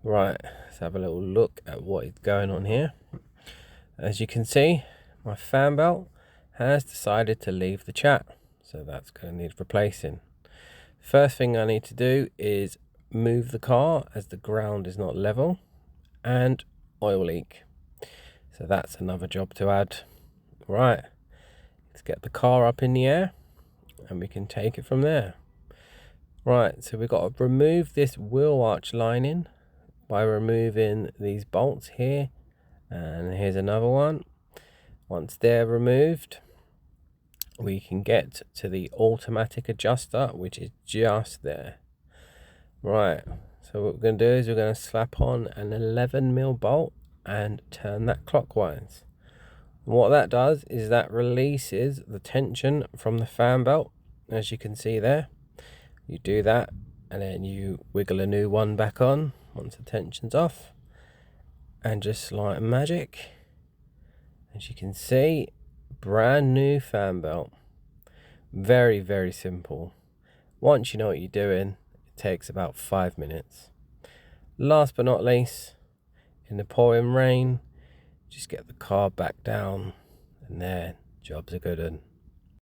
Right, let's have a little look at what is going on here. As you can see, my fan belt has decided to leave the chat, so that's going to need replacing. First thing I need to do is move the car as the ground is not level, and oil leak. So that's another job to add. Right, let's get the car up in the air and we can take it from there. Right, so we've got to remove this wheel arch lining by removing these bolts here, and here's another one. Once they're removed, we can get to the automatic adjuster, which is just there. Right, so what we're going to do is we're going to slap on an 11mm bolt and turn that clockwise. What that does is that releases the tension from the fan belt, as you can see there. You do that and then you wiggle a new one back on once the tension's off, and just like magic, as you can see, brand new fan belt. Very, very simple. Once you know what you're doing, it takes about 5 minutes. Last but not least, in the pouring rain, just get the car back down and there, job's a good one.